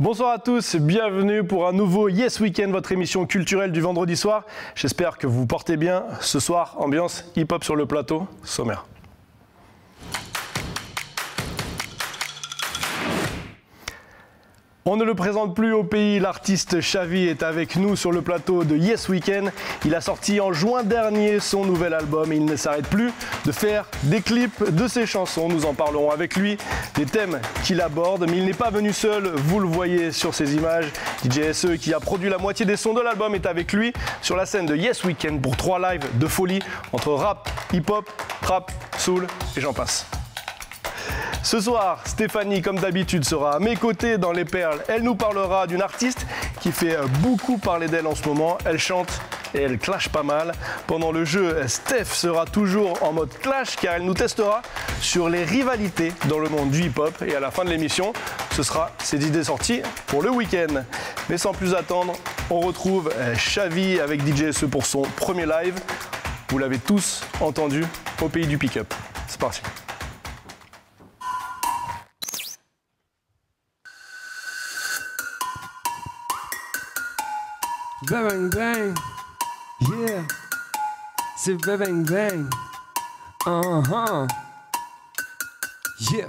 Bonsoir à tous, bienvenue pour un nouveau Yes Weekend, votre émission culturelle du vendredi soir. J'espère que vous vous portez bien. Ce soir, ambiance hip-hop sur le plateau, sommaire. On ne le présente plus au pays, l'artiste Xavi est avec nous sur le plateau de Yes Weekend. Il a sorti en juin dernier son nouvel album et il ne s'arrête plus de faire des clips de ses chansons. Nous en parlerons avec lui, des thèmes qu'il aborde, mais il n'est pas venu seul, vous le voyez sur ces images. DJ SE qui a produit la moitié des sons de l'album est avec lui sur la scène de Yes Weekend pour 3 lives de folie entre rap, hip-hop, trap, soul et j'en passe. Ce soir, Stéphanie, comme d'habitude, sera à mes côtés dans Les Perles. Elle nous parlera d'une artiste qui fait beaucoup parler d'elle en ce moment. Elle chante et elle clash pas mal. Pendant le jeu, Steph sera toujours en mode clash car elle nous testera sur les rivalités dans le monde du hip-hop. Et à la fin de l'émission, ce sera ses idées sorties pour le week-end. Mais sans plus attendre, on retrouve Xavi avec DJ SE pour son premier live. Vous l'avez tous entendu au pays du pick-up. C'est parti. Bang bang, yeah, c'est bang bang, yeah.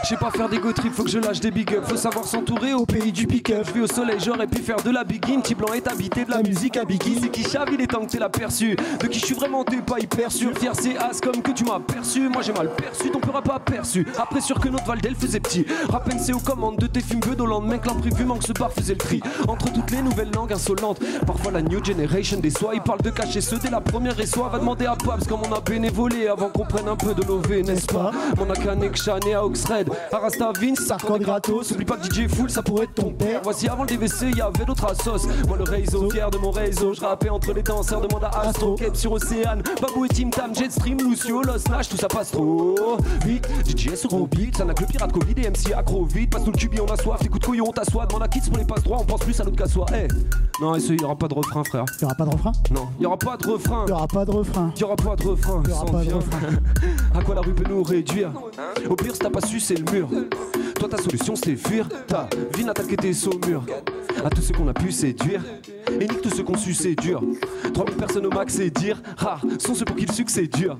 Je sais pas faire des go trips, faut que je lâche des big up. Faut savoir s'entourer au pays du pick-up. Je vis au soleil, j'aurais pu faire de la biguine. Petit blanc est habité de la musique à Biggie. C'est qui Xavi, il est temps que t'es l'aperçu. De qui je suis vraiment, t'es pas hyper sûr. Fier c'est as comme que tu m'as perçu. Moi j'ai mal perçu, ton peur a pas perçu. Après sûr que notre Valdel faisait petit. Rappel c'est aux commandes de tes films de lendemain que l'imprévu manque ce bar faisait le tri. Entre toutes les nouvelles langues insolentes. Parfois la new generation des soins. Ils parlent de cacher ceux dès la première et soit va demander à Pabs comme on a bénévolé avant qu'on prenne un peu de l'OV, n'est-ce pas? Mon Akanek, Chan et à Oxred. Arasta Vince, ça raconte gratos. Oublie pas que DJ Full, ça pourrait être ton père. Voici avant le DVC, y'avait d'autres assos. Moi le réseau, fier de mon réseau. Je rappais entre les danseurs, demande à Astro. Cape sur Océane, Babou et Team Tam, Jetstream, Lucio, Lost Nash, tout ça passe trop vite. DJ sur gros beat, ça n'a que le pirate Covid et MC accro vite. Passe tout le cubi, on a soif, écoute couillon, on t'assoit. Demande à Kids pour les passes droits, on pense plus à l'autre qu'à soi. Eh, non, il y aura pas de refrain, frère. Il y aura pas de refrain? Non, il y aura pas de refrain. Il y aura pas de refrain. Il y aura pas de refrain. Il y aura pas de refrain. À quoi la rue peut nous réduire? Au pire, si t'as pas su, c'est le mur. Toi ta solution c'est fuir, ta vie n'attaquer tes saumures. À tous ceux qu'on a pu séduire, et nique tous ceux qu'on su c'est dur. 3000 personnes au max c'est dire, rares sont ceux pour qui le succès est dur.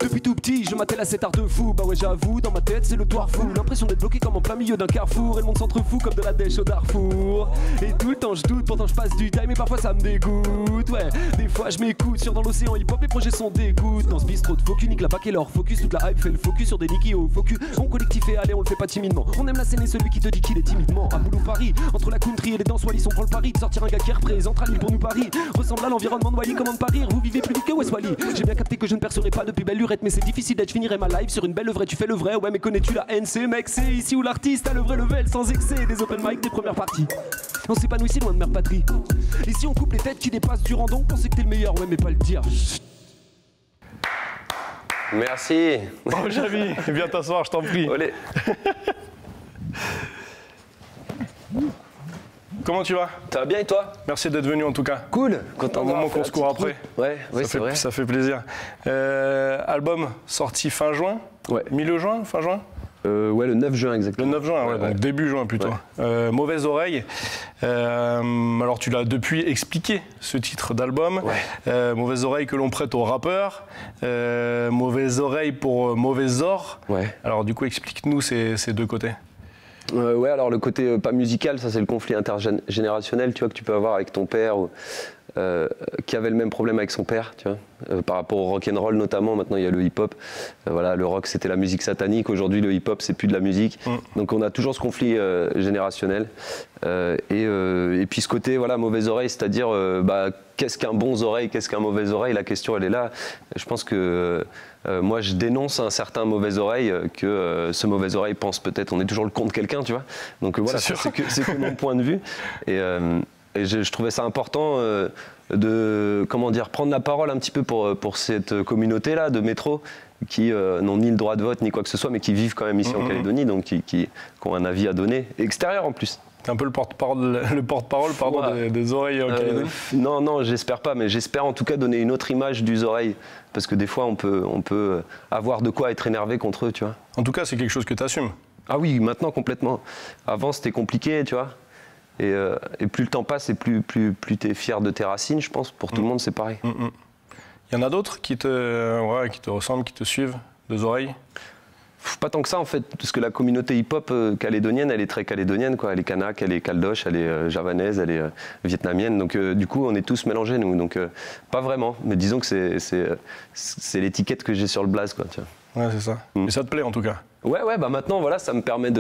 Depuis tout petit je m'attelle à cet art de fou. Bah ouais j'avoue dans ma tête c'est le toit fou. L'impression d'être bloqué comme en plein milieu d'un carrefour. Et le monde s'entrefout comme de la dèche au Darfour. Et tout le temps je doute, pourtant je passe du time. Mais parfois ça me dégoûte, ouais. Des fois je m'écoute, sur dans l'océan hip hop les projets sont dégoûts. Dans ce bistrot de focus, nique la bac et leur focus. Toute la hype fait le focus sur des nickies au focus. On collectif et allez on le fait pas timidement. On aime la scène et celui qui te dit qu'il est timidement. À Boulou Paris, entre la country et les danses Wallis on prend le pari de sortir un gars qui représente Lille pour nous Paris. Ressemble à l'environnement de Wally, comment pas rire. Vous vivez plus vite que West Wally. J'ai bien capté que je ne percerai pas depuis belle lurette. Mais c'est difficile d'être, je finirai ma live sur une belle œuvre. Tu fais le vrai, ouais mais connais-tu la NC mec? C'est ici où l'artiste a le vrai level sans excès. Des open mic, des premières parties. On s'épanouit si loin de mère patrie. Ici on coupe les têtes qui dépassent du randon. Pensez que t'es le meilleur, ouais mais pas le dire. Merci. Oh Xavi, viens t'asseoir, je t'en prie. Olé. Comment tu vas? Ça va bien et toi? Merci d'être venu en tout cas. Cool. Content Un moment qu'on se court après. Ouais, c'est vrai. Ça fait plaisir. Album sorti fin juin? Ouais. Milieu juin? Fin juin? Ouais, le 9 juin exactement. Le 9 juin, ouais, donc début juin plutôt. Ouais. Mauvaise oreille. Alors tu l'as depuis expliqué ce titre d'album. Ouais. Mauvaise oreille que l'on prête aux rappeurs. Mauvaise oreille pour mauvais or. Ouais. Alors du coup explique-nous ces deux côtés. Ouais, alors le côté pas musical, ça c'est le conflit intergénérationnel, tu vois, que tu peux avoir avec ton père, ou, qui avait le même problème avec son père, tu vois, par rapport au rock'n'roll notamment. Maintenant il y a le hip-hop. Voilà, le rock c'était la musique satanique. Aujourd'hui le hip-hop c'est plus de la musique. Donc on a toujours ce conflit générationnel. Et puis ce côté, voilà, mauvaise oreille, c'est-à-dire qu'est-ce qu'un bon oreille, qu'est-ce qu'un mauvais oreille? La question elle est là. Je pense que moi je dénonce un certain mauvais oreille, que ce mauvais oreille pense peut-être, on est toujours le con de quelqu'un, tu vois. Donc voilà, c'est que mon point de vue. Et je trouvais ça important de, comment dire, prendre la parole un petit peu pour cette communauté-là de métro qui n'ont ni le droit de vote ni quoi que ce soit, mais qui vivent quand même ici en Calédonie, donc qui ont un avis à donner, extérieur en plus. T'es un peu le porte-parole des oreilles en Calédonie. Non, j'espère pas, mais j'espère en tout cas donner une autre image des oreilles, parce que des fois on peut avoir de quoi être énervé contre eux, tu vois. En tout cas, c'est quelque chose que tu assumes. Ah oui, maintenant complètement. Avant c'était compliqué, tu vois. Et plus le temps passe et plus tu es fier de tes racines, je pense. Pour tout le monde, c'est pareil. Il y en a d'autres qui te ressemblent, qui te suivent, deux oreilles? Pas tant que ça en fait, parce que la communauté hip-hop calédonienne, elle est très calédonienne, quoi. Elle est kanak, elle est caldoche, elle est javanaise, elle est vietnamienne. Donc du coup, on est tous mélangés, nous. Donc pas vraiment, mais disons que c'est l'étiquette que j'ai sur le blaze, quoi. Tu vois. Ouais, c'est ça. Mais ça te plaît en tout cas? Ouais, bah maintenant, voilà, ça me permet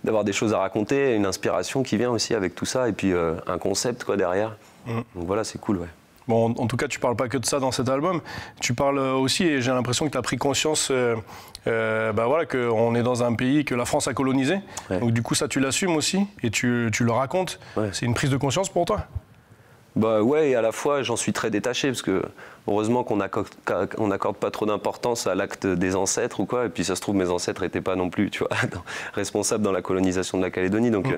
d'avoir des choses à raconter, une inspiration qui vient aussi avec tout ça, et puis un concept, quoi, derrière. Donc voilà, c'est cool, ouais. Bon, en tout cas, tu parles pas que de ça dans cet album. Tu parles aussi, et j'ai l'impression que tu as pris conscience voilà, qu'on est dans un pays que la France a colonisé. Ouais. Donc du coup, ça, tu l'assumes aussi et tu le racontes. Ouais. C'est une prise de conscience pour toi? Bah ouais, et à la fois, j'en suis très détaché, parce que heureusement qu'on n'accorde pas trop d'importance à l'acte des ancêtres ou quoi. Et puis ça se trouve, mes ancêtres n'étaient pas non plus, tu vois, responsables dans la colonisation de la Calédonie. Donc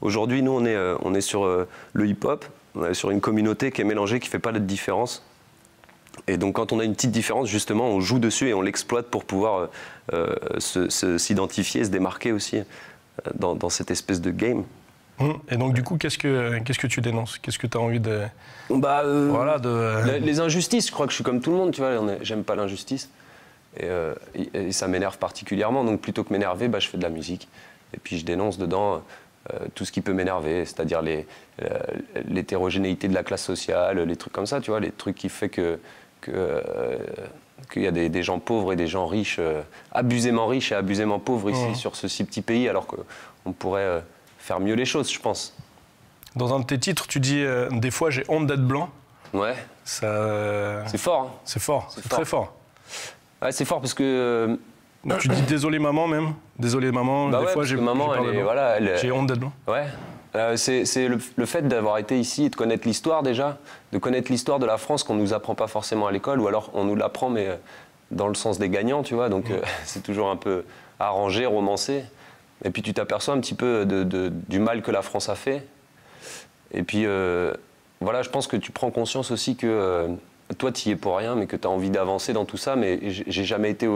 aujourd'hui, nous, on est sur le hip-hop. On est sur une communauté qui est mélangée, qui ne fait pas de différence. Et donc quand on a une petite différence, justement, on joue dessus et on l'exploite pour pouvoir s'identifier, se démarquer aussi dans cette espèce de game. Et donc du coup, qu'est-ce que tu dénonces? Qu'est-ce que tu as envie de... Les injustices, je crois que je suis comme tout le monde, tu vois, j'aime pas l'injustice. Et ça m'énerve particulièrement, donc plutôt que m'énerver, je fais de la musique. Et puis je dénonce dedans... tout ce qui peut m'énerver, c'est-à-dire l'hétérogénéité de la classe sociale, les trucs comme ça, tu vois, les trucs qui font qu'il y a des gens pauvres et des gens riches, abusément riches et abusément pauvres ici, sur ce si petit pays, alors qu'on pourrait faire mieux les choses, je pense. Dans un de tes titres, tu dis « Des fois, j'ai honte d'être blanc ». Ouais. C'est fort. Hein. C'est fort, c'est très fort. Ouais, c'est fort parce que... Tu dis désolé maman même. Désolé maman. Des fois j'ai honte d'être blanc. Ouais. C'est le fait d'avoir été ici et de connaître l'histoire déjà, de connaître l'histoire de la France qu'on nous apprend pas forcément à l'école, ou alors on nous l'apprend mais dans le sens des gagnants, tu vois. Donc c'est toujours un peu arrangé, romancé. Et puis tu t'aperçois un petit peu du mal que la France a fait. Et puis voilà, je pense que tu prends conscience aussi que toi tu y es pour rien, mais que tu as envie d'avancer dans tout ça. Mais j'ai jamais été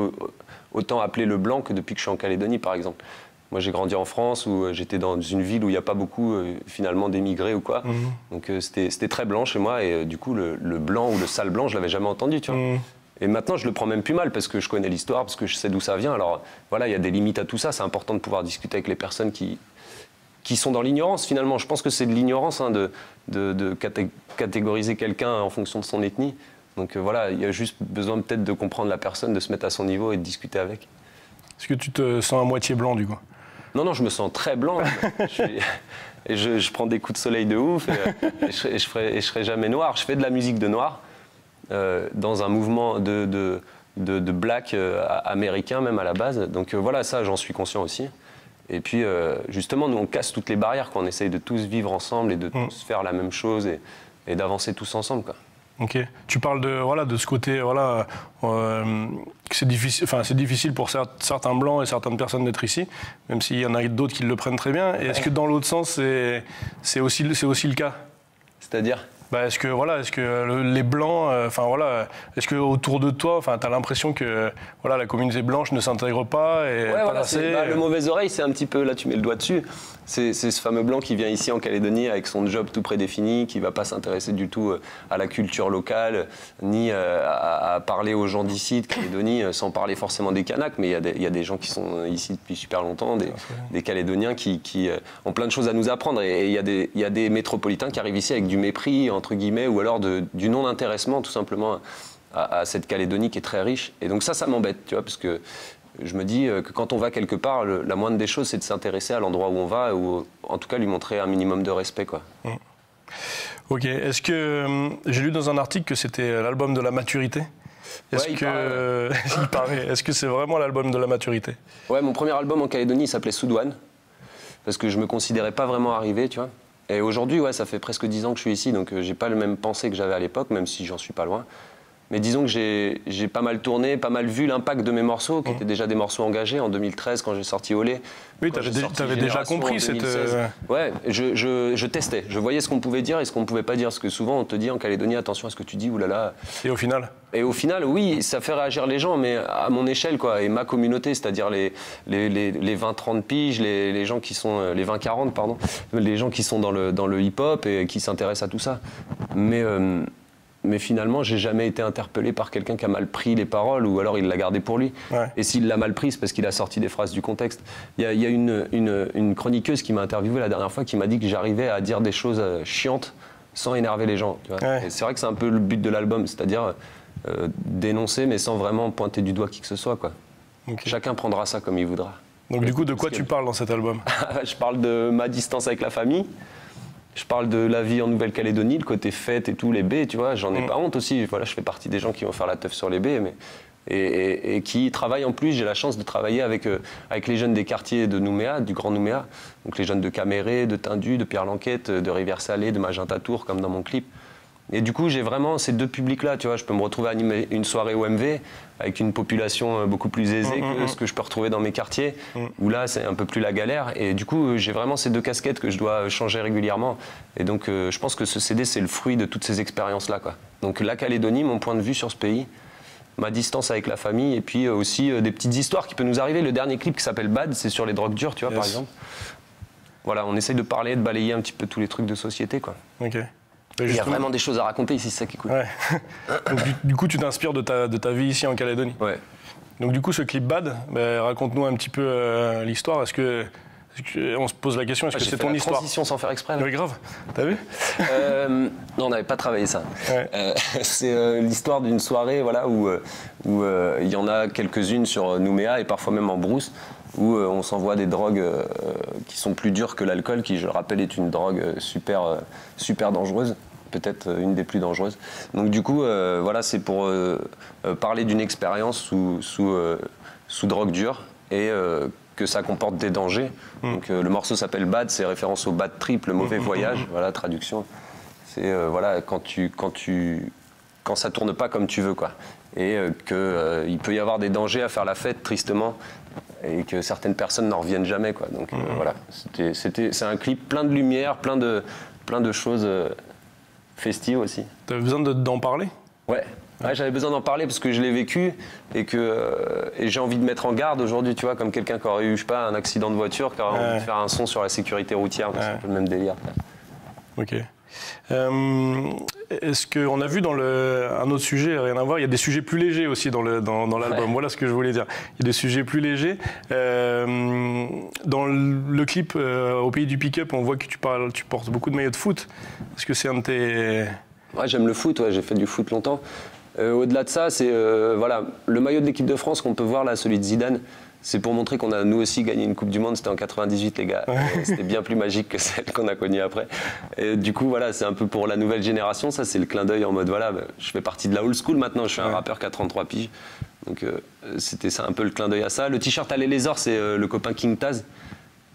autant appelé le blanc que depuis que je suis en Calédonie, par exemple. Moi, j'ai grandi en France, où j'étais dans une ville où il n'y a pas beaucoup, finalement, d'émigrés ou quoi. Donc, c'était très blanc chez moi. Et du coup, le blanc ou le sale blanc, je ne l'avais jamais entendu, tu vois. Et maintenant, je le prends même plus mal parce que je connais l'histoire, parce que je sais d'où ça vient. Alors, voilà, il y a des limites à tout ça. C'est important de pouvoir discuter avec les personnes qui sont dans l'ignorance, finalement. Je pense que c'est de l'ignorance de catégoriser quelqu'un en fonction de son ethnie. Donc voilà, il y a juste besoin peut-être de comprendre la personne, de se mettre à son niveau et de discuter avec. Est-ce que tu te sens à moitié blanc du coup? Non, je me sens très blanc. Je prends des coups de soleil de ouf et je serai jamais noir. Je fais de la musique de noir dans un mouvement de black américain même à la base. Donc voilà, ça j'en suis conscient aussi. Et puis justement, nous on casse toutes les barrières, qu'on essaye de tous vivre ensemble et de tous faire la même chose et d'avancer tous ensemble, quoi. Ok. Tu parles de ce côté, que c'est difficile pour certains blancs et certaines personnes d'être ici, même s'il y en a d'autres qui le prennent très bien. Et est-ce que dans l'autre sens, c'est aussi le cas? C'est-à-dire? Est-ce que les blancs, est-ce que autour de toi, tu as l'impression que la communauté blanche ne s'intègre pas et le mauvais oreille, c'est un petit peu, là tu mets le doigt dessus, c'est ce fameux blanc qui vient ici en Calédonie avec son job tout prédéfini, qui ne va pas s'intéresser du tout à la culture locale, ni à parler aux gens d'ici, de Calédonie, sans parler forcément des Kanaks, mais il y a des gens qui sont ici depuis super longtemps, des Calédoniens qui ont plein de choses à nous apprendre, et il y a des métropolitains qui arrivent ici avec du mépris, entre guillemets, ou alors du non-intéressement tout simplement à cette Calédonie qui est très riche. Et donc ça m'embête, tu vois, parce que je me dis que quand on va quelque part, la moindre des choses, c'est de s'intéresser à l'endroit où on va, ou en tout cas lui montrer un minimum de respect, quoi. Ok, est-ce que j'ai lu dans un article que c'était l'album de la maturité? Il paraît. Est-ce que c'est vraiment l'album de la maturité? Ouais, mon premier album en Calédonie, il s'appelait Soudouane, parce que je me considérais pas vraiment arrivé, tu vois. Et aujourd'hui, ça fait presque 10 ans que je suis ici, donc j'ai pas le même pensée que j'avais à l'époque, même si j'en suis pas loin. Mais disons que j'ai pas mal tourné, pas mal vu l'impact de mes morceaux, qui étaient déjà des morceaux engagés en 2013 quand j'ai sorti Olé. Oui, tu avais déjà compris cette. Ouais, je testais. Je voyais ce qu'on pouvait dire et ce qu'on ne pouvait pas dire. Parce que souvent, on te dit en Calédonie, attention à ce que tu dis, oulala. Et au final? Et au final, oui, ça fait réagir les gens, mais à mon échelle, quoi, et ma communauté, c'est-à-dire les 20-30 piges, les gens qui sont. Les 20-40, pardon, les gens qui sont dans le hip-hop et qui s'intéressent à tout ça. Mais finalement, j'ai jamais été interpellé par quelqu'un qui a mal pris les paroles ou alors il l'a gardé pour lui. Ouais. Et s'il l'a mal pris, c'est parce qu'il a sorti des phrases du contexte. Il y a une chroniqueuse qui m'a interviewé la dernière fois qui m'a dit que j'arrivais à dire des choses chiantes sans énerver les gens. Tu vois. Ouais. Et c'est vrai que c'est un peu le but de l'album, c'est-à-dire dénoncer mais sans vraiment pointer du doigt qui que ce soit, quoi. Okay. Chacun prendra ça comme il voudra. Donc du coup, de quoi tu parles dans cet album? Je parle de ma distance avec la famille. Je parle de la vie en Nouvelle-Calédonie, le côté fête et tout, les baies, tu vois. J'en ai pas honte aussi. Voilà, je fais partie des gens qui vont faire la teuf sur les baies, et qui travaillent en plus. J'ai la chance de travailler avec les jeunes des quartiers de Nouméa, du Grand Nouméa. Donc les jeunes de Caméré, de Tindu, de Pierre-Lanquette, de Rivière-Salée, de Magenta-Tour, comme dans mon clip. Et du coup, j'ai vraiment ces deux publics-là, tu vois. Je peux me retrouver à animer une soirée OMV avec une population beaucoup plus aisée que ce que je peux retrouver dans mes quartiers, où là, c'est un peu plus la galère. Et du coup, j'ai vraiment ces deux casquettes que je dois changer régulièrement. Et donc, je pense que ce CD, c'est le fruit de toutes ces expériences-là, quoi. Donc, la Calédonie, mon point de vue sur ce pays, ma distance avec la famille, et puis aussi des petites histoires qui peuvent nous arriver. Le dernier clip qui s'appelle Bad, c'est sur les drogues dures, tu vois, par exemple. Voilà, on essaye de parler, de balayer un petit peu tous les trucs de société, quoi. Ok. Il y a vraiment des choses à raconter ici, c'est ça qui est cool. Ouais. Donc, du coup, tu t'inspires de ta vie ici en Calédonie. Ouais. Donc du coup, ce clip Bad, raconte-nous un petit peu l'histoire. Est-ce que on se pose la question, est-ce que c'est ton histoire? Transition sans faire exprès. Oui, grave. T'as vu? Non, on n'avait pas travaillé ça. Ouais. C'est l'histoire d'une soirée, voilà, où il y en a quelques-unes sur Nouméa et parfois même en brousse, où on s'envoie des drogues qui sont plus dures que l'alcool, qui, je le rappelle, est une drogue super dangereuse. Peut-être une des plus dangereuses. Donc du coup, voilà, c'est pour parler d'une expérience sous drogue dure et que ça comporte des dangers. Donc le morceau s'appelle Bad, c'est référence au bad trip, le mauvais voyage. Voilà, traduction. C'est voilà, quand ça tourne pas comme tu veux, quoi. Et qu'il peut y avoir des dangers à faire la fête, tristement, et que certaines personnes n'en reviennent jamais, quoi. Donc voilà, c'est un clip plein de lumière, plein de choses festives aussi. T'avais besoin d'en parler? Ouais. Ouais, j'avais besoin d'en parler parce que je l'ai vécu et j'ai envie de mettre en garde aujourd'hui, tu vois, comme quelqu'un qui aurait eu, je sais pas, un accident de voiture, qui aurait envie de faire un son sur la sécurité routière. C'est un peu le même délire. Ok. Est-ce qu'on a vu dans un autre sujet, rien à voir, il y a des sujets plus légers aussi dans l'album. Ouais. Voilà ce que je voulais dire. Il y a des sujets plus légers. Dans le clip Au pays du pick-up, on voit que tu portes beaucoup de maillots de foot. Est-ce que c'est un de tes... Ouais, j'aime le foot, ouais, j'ai fait du foot longtemps. Au-delà de ça, c'est voilà, le maillot de l'équipe de France qu'on peut voir là, celui de Zidane, c'est pour montrer qu'on a nous aussi gagné une Coupe du Monde. C'était en 98, les gars. C'était bien plus magique que celle qu'on a connue après. Et du coup, voilà, c'est un peu pour la nouvelle génération. Ça, c'est le clin d'œil en mode voilà, je fais partie de la old school maintenant. Je suis un rappeur qui a 33 piges. Donc c'était ça un peu le clin d'œil à ça. Le t-shirt à l'Elésor, c'est le copain King Taz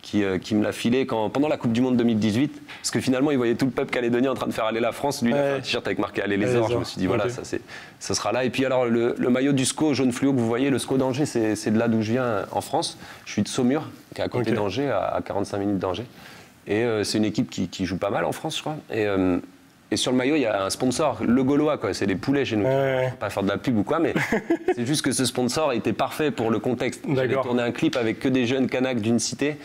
qui me l'a filé pendant la Coupe du Monde 2018, parce que finalement il voyait tout le peuple calédonien en train de faire aller la France, lui il a fait un t-shirt avec marqué Allez les Ors, je me suis dit voilà, ça sera là. Et puis alors le maillot du SCO jaune fluo que vous voyez, le SCO d'Angers, c'est de là d'où je viens en France. Je suis de Saumur, qui est à côté d'Angers, à 45 minutes d'Angers. Et c'est une équipe qui joue pas mal en France, je crois. Et sur le maillot, il y a un sponsor, le Gaulois, quoi. C'est des poulets chez nous. Pas faire de la pub ou quoi, mais c'est juste que ce sponsor était parfait pour le contexte. J'avais tourné un clip avec que des jeunes Kanaks d'une cité.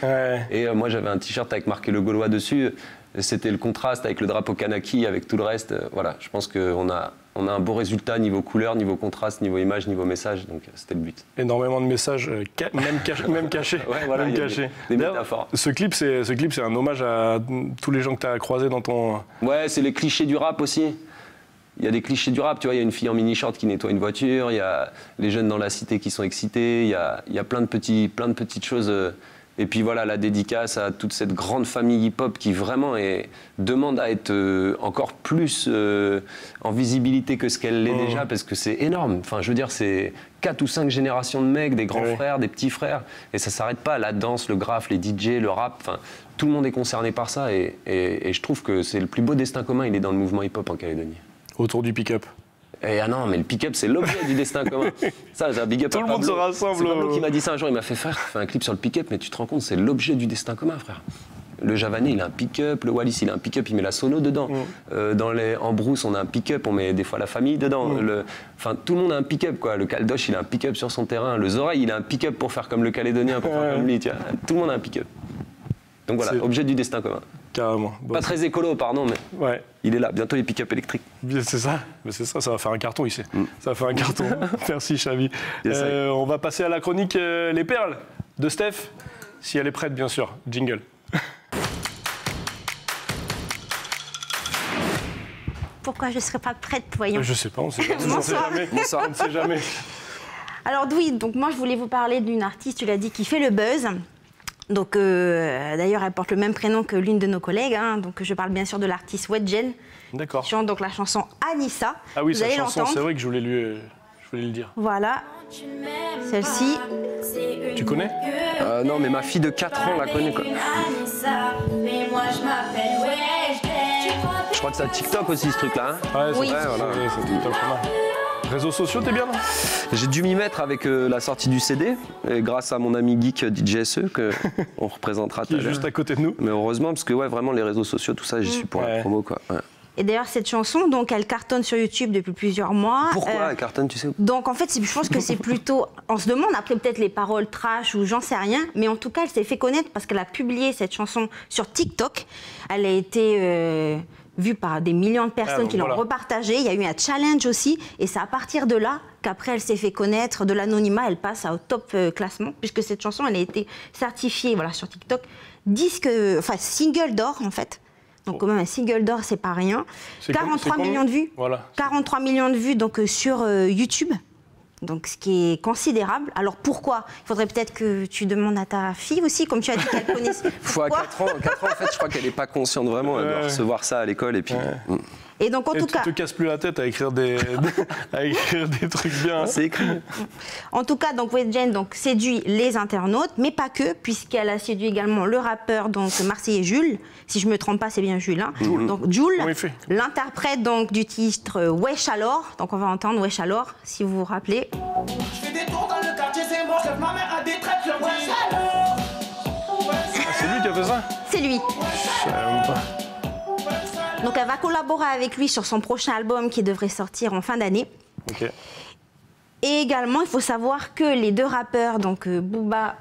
Et moi, j'avais un t-shirt avec marqué le Gaulois dessus. C'était le contraste avec le drapeau Kanaki, avec tout le reste. Voilà, je pense qu'on a un beau résultat niveau couleur, niveau contraste, niveau image, niveau message. Donc c'était le but. Énormément de messages, même cachés. Ouais, voilà, même cachés. Des métaphores. Ce clip, c'est un hommage à tous les gens que tu as croisés dans ton... Ouais, c'est les clichés du rap aussi. Il y a des clichés du rap, tu vois, il y a une fille en mini-short qui nettoie une voiture, il y a les jeunes dans la cité qui sont excités, il y a plein de petites choses. Et puis voilà, la dédicace à toute cette grande famille hip-hop qui vraiment demande à être encore plus en visibilité que ce qu'elle l'est déjà, parce que c'est énorme. Enfin, je veux dire, c'est 4 ou 5 générations de mecs, des grands frères, des petits frères, et ça s'arrête pas. La danse, le graphe, les DJ, le rap, enfin, tout le monde est concerné par ça, et je trouve que c'est le plus beau destin commun, il est dans le mouvement hip-hop en Calédonie. Autour du pick-up. Et ah non, mais le pick-up, c'est l'objet du destin commun. Ça, j'ai un big up. Tout à le monde Pablo. se rassemble. C'est Pablo qui m'a dit ça un jour. Il m'a fait frère, fais un clip sur le pick-up, mais tu te rends compte, c'est l'objet du destin commun, frère. Le Javanais, il a un pick-up. Le Wallis, il a un pick-up, il met la sono dedans. En brousse, on a un pick-up, on met des fois la famille dedans. Enfin, tout le monde a un pick-up, quoi. Le Caldoche, il a un pick-up sur son terrain. Le Zoraï, il a un pick-up pour faire comme le Calédonien, pour faire comme lui. Tu vois. Tout le monde a un pick-up. Donc voilà, objet du destin commun. Carrément. Bon, pas très écolo, pardon, mais ouais. Il est là. Bientôt les pick-up électriques. C'est ça. Mais c'est ça, ça va faire un carton ici. Ça va faire un carton. Merci, Chavi. On va passer à la chronique Les Perles de Steph, si elle est prête, bien sûr. Jingle. Pourquoi je ne serais pas prête, voyons? Je sais pas, on ne sait pas. Bonsoir. On ne sait jamais. Alors oui, donc moi je voulais vous parler d'une artiste, tu l'as dit, qui fait le buzz. Donc d'ailleurs elle porte le même prénom que l'une de nos collègues. Hein, donc je parle bien sûr de l'artiste Wedgen. D'accord. Chante donc la chanson Anissa. Ah oui, vous cette allez chanson, l'entendre. c'est vrai que je voulais le dire. Voilà. Celle-ci. Tu connais? Non, mais ma fille de 4 ans la connaît, quoi. Je crois que c'est à TikTok aussi, ce truc-là. Hein. Ouais, Oui. c'est TikTok pas mal. Réseaux sociaux, t'es bien là? J'ai dû m'y mettre avec la sortie du CD, et grâce à mon ami geek DJSE, qu'on représentera tout Qui à est l'heure. juste à côté de nous. Mais heureusement, parce que ouais, vraiment, les réseaux sociaux, tout ça, j'y suis pour la Ouais. promo, quoi. Ouais. Et d'ailleurs cette chanson, donc elle cartonne sur YouTube depuis plusieurs mois. Pourquoi, Carton, tu sais? Donc en fait, je pense que c'est plutôt... On se demande après peut-être les paroles trash ou j'en sais rien, mais en tout cas, elle s'est fait connaître parce qu'elle a publié cette chanson sur TikTok. Elle a été vue par des millions de personnes donc qui l'ont voilà. repartagée. Il y a eu un challenge aussi, et c'est à partir de là qu'après elle s'est fait connaître. De l'anonymat, elle passe au top classement, puisque cette chanson, elle a été certifiée sur TikTok, single d'or en fait. Donc quand même un single d'or, c'est pas rien. C'est 43 combien millions de vues. Voilà. 43 millions de vues donc, sur YouTube. Donc, ce qui est considérable. Alors, pourquoi? Il faudrait peut-être que tu demandes à ta fille aussi, comme tu as dit qu'elle connaisse. Faut à Pourquoi 4 ans, en fait, je crois qu'elle n'est pas consciente vraiment. Elle doit recevoir ça à l'école et puis. Et donc, en Et tout tu cas, te casses plus la tête à écrire des trucs bien. C'est écrit. donc Wedgen donc séduit les internautes, mais pas que, puisqu'elle a séduit également le rappeur donc marseillais Jules. Si je me trompe pas, c'est bien Jules. Hein. Donc Jules, Comment il fait l'interprète donc du titre Wesh alors. Donc on va entendre Wesh alors, si vous vous rappelez. Je fais des tours dans le quartier, c'est mort, chef, ma mère a des traites, je wesh alors. Ah, c'est lui qui a fait ça? C'est lui. Je savais même pas. Donc elle va collaborer avec lui sur son prochain album qui devrait sortir en fin d'année. Ok. Et également, il faut savoir que les deux rappeurs, donc Booba,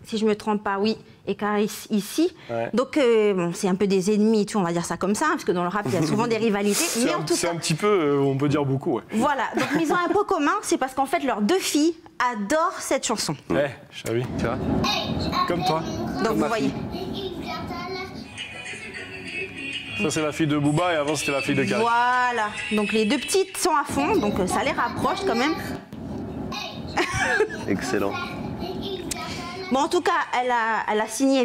si je me trompe pas, oui, et Karis ici, Ouais. donc bon, c'est un peu des ennemis et tout, on va dire ça comme ça, parce que dans le rap, il y a souvent des rivalités. Mais en tout C'est cas, un petit peu, on peut dire beaucoup, ouais. voilà. Donc ils ont un point commun, c'est parce qu'en fait, leurs deux filles adorent cette chanson. Chavi, Tu vois? comme toi. Donc vous voyez. Ça, c'est la fille de Booba et avant, c'était la fille de Karis. Voilà. Donc les deux petites sont à fond, donc ça les rapproche quand même. Excellent. Bon, en tout cas, elle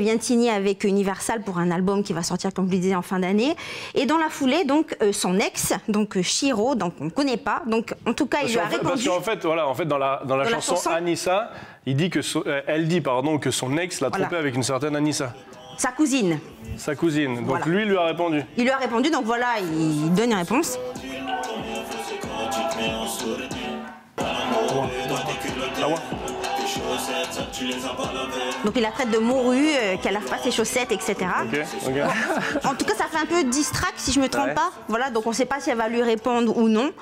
vient de signer avec Universal pour un album qui va sortir, comme je le disais, en fin d'année. Et dans la foulée, donc, son ex, donc Shiro, donc on ne connaît pas. Donc, en tout cas, il lui a répondu. Parce qu'en fait, voilà, dans la chanson Anissa, elle dit que son ex l'a trompé avec une certaine Anissa, Sa cousine. sa cousine. Donc Voilà. lui a répondu. Il lui a répondu, donc voilà, il donne une réponse. Ah ouais. Donc il la traite de morue, qu'elle lave pas ses chaussettes, etc. Ok. En tout cas, ça fait un peu distract, si je me trompe Ouais. pas. Voilà, donc on ne sait pas si elle va lui répondre ou non.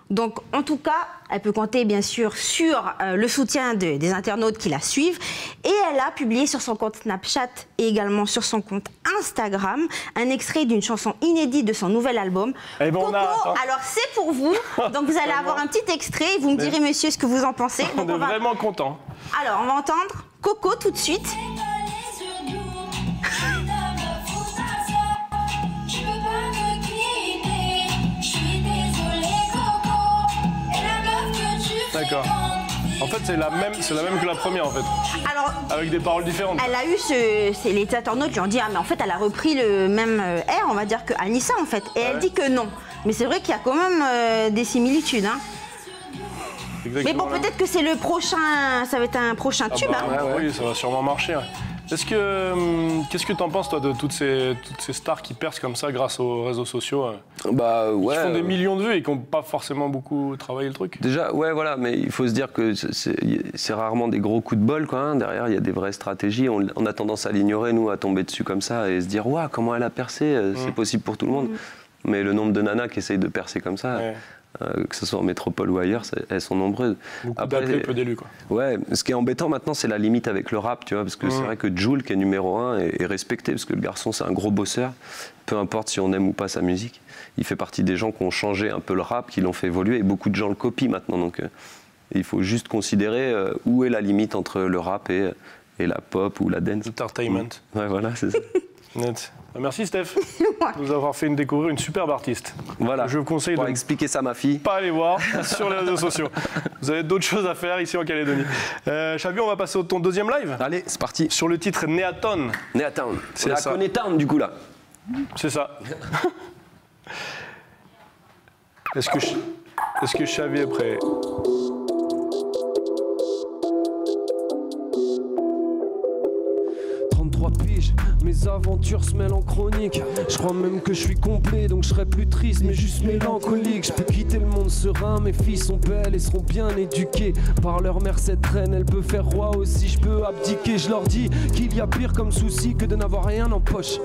Donc, en tout cas, elle peut compter, bien sûr, sur le soutien des internautes qui la suivent. Et elle a publié sur son compte Snapchat et également sur son compte Instagram un extrait d'une chanson inédite de son nouvel album. Eh ben, on Coco, a hâte, hein. alors c'est pour vous. Donc, vous allez avoir un petit extrait et vous me direz, monsieur, ce que vous en pensez. On Donc, est vraiment content. Alors, on va entendre Coco tout de suite. D'accord. En fait, c'est la même que la première, en fait. Alors, Avec des paroles différentes. elle a eu les internautes lui ont dit, ah mais en fait elle a repris le même air, on va dire, que Anissa en fait. Et elle dit que non. Mais c'est vrai qu'il y a quand même des similitudes. Hein. Mais bon, Exactement la même. peut-être que c'est le prochain, ça va être un prochain tube. Bah, hein. Oui, ça va sûrement marcher. Ouais. Qu'est-ce que t'en penses, toi, de toutes ces stars qui percent comme ça grâce aux réseaux sociaux Bah ouais. Qui font des millions de vues et qui n'ont pas forcément beaucoup travaillé le truc. Déjà, ouais, voilà, mais il faut se dire que c'est rarement des gros coups de bol, quoi. Hein. Derrière, il y a des vraies stratégies. On a tendance à l'ignorer, nous, à tomber dessus comme ça et se dire, waouh, comment elle a percé, c'est possible pour tout le monde. Mais le nombre de nanas qui essayent de percer comme ça, que ce soit en métropole ou ailleurs, elles sont nombreuses. Beaucoup d'appelés, peu d'élus, quoi. Ouais, ce qui est embêtant maintenant, c'est la limite avec le rap, tu vois, parce que c'est vrai que Jul, qui est numéro 1, est respecté, parce que le garçon, c'est un gros bosseur, peu importe si on aime ou pas sa musique. Il fait partie des gens qui ont changé un peu le rap, qui l'ont fait évoluer, et beaucoup de gens le copient maintenant, donc il faut juste considérer où est la limite entre le rap et la pop ou la dance. Entertainment. Ouais, voilà, c'est ça. Net. Merci Steph de nous avoir fait découvrir une superbe artiste. Voilà. Je vous conseille de expliquer ça à ma fille. Pas aller voir sur les réseaux sociaux. Vous avez d'autres choses à faire ici en Calédonie. Xavi, on va passer au ton deuxième live. Allez, c'est parti. Sur le titre Neatown. Neatown. C'est la Conetown du coup là. C'est ça. Est-ce que Xavi est prêt? Mes aventures se mêlent en chronique. Je crois même que je suis complet, donc je serai plus triste, mais juste mélancolique. Je peux quitter le monde serein, mes filles sont belles et seront bien éduquées. Par leur mère, cette reine, elle peut faire roi aussi. Je peux abdiquer, je leur dis qu'il y a pire comme souci que de n'avoir rien en poche.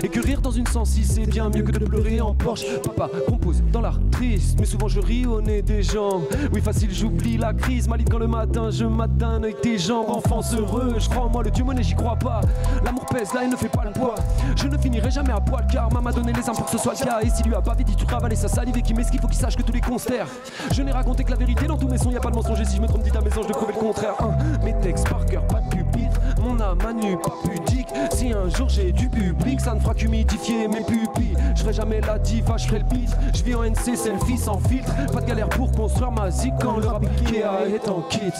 Et que rire dans une 106 c'est bien mieux que de pleurer en Porsche. Papa compose dans l'art triste, mais souvent je ris au nez des gens. Oui facile j'oublie la crise, maligne quand le matin je m'atteins avec tes jambes. Enfance heureux, je crois en moi, le dieu monnaie j'y crois pas. L'amour pèse, là il ne fait pas le poids. Je ne finirai jamais à poil car maman m'a donné les armes pour que ce soit le cas. Et s'il lui a pas vite dit tu travailles sa salive et qui met ce qu'il faut qu'il sache que tous les concerts. Je n'ai raconté que la vérité dans tous mes sons, y a pas de mensonge. Et si je me trompe dit à mes anges de prouver le contraire. Mes textes par cœur, pas de pupitre, mon âme à nu, pas pudique. Si un jour j'ai du public, ça ne fera qu'humidifier mes pupilles. Je ferai jamais la diva, je ferai le beat. Je vis en NC, selfie sans filtre. Pas de galère pour construire ma zik quand le rap Ikea est en kit.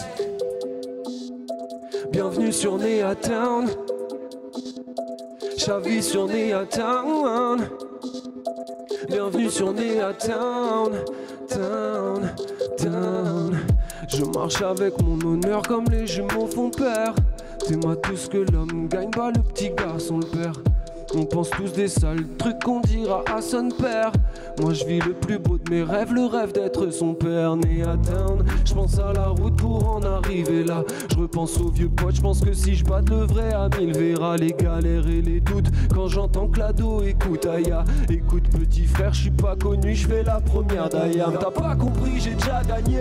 Bienvenue sur Neatown. Xavi sur Neatown. Bienvenue sur Neatown. Town, town. Je marche avec mon honneur comme les jumeaux font peur. T'aimes tout ce que l'homme gagne, pas le petit garçon le père. On pense tous des sales trucs qu'on dira à son père. Moi je vis le plus beau de mes rêves, le rêve d'être son père. Neatown, je pense à la route pour en arriver là. Je repense aux vieux potes, je pense que si je bats le vrai à 1000 verra les galères et les doutes. Quand j'entends que l'ado écoute Aya, écoute petit frère, je suis pas connu, je fais la première d'Ayam. T'as pas compris, j'ai déjà gagné.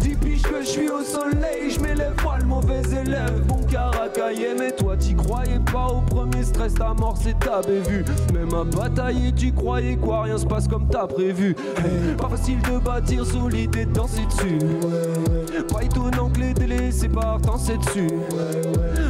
10 piges que je suis au soleil, je m'élève pas le mauvais élève. Bon caracaillé, mais toi t'y croyais pas au premier stress, ta mort c'est ta bévue. Même à batailler, tu croyais quoi, rien se passe comme t'as prévu. Hey, pas facile de bâtir solide et de danser dessus. Pas étonnant que les délais séparent, t'en sais dessus.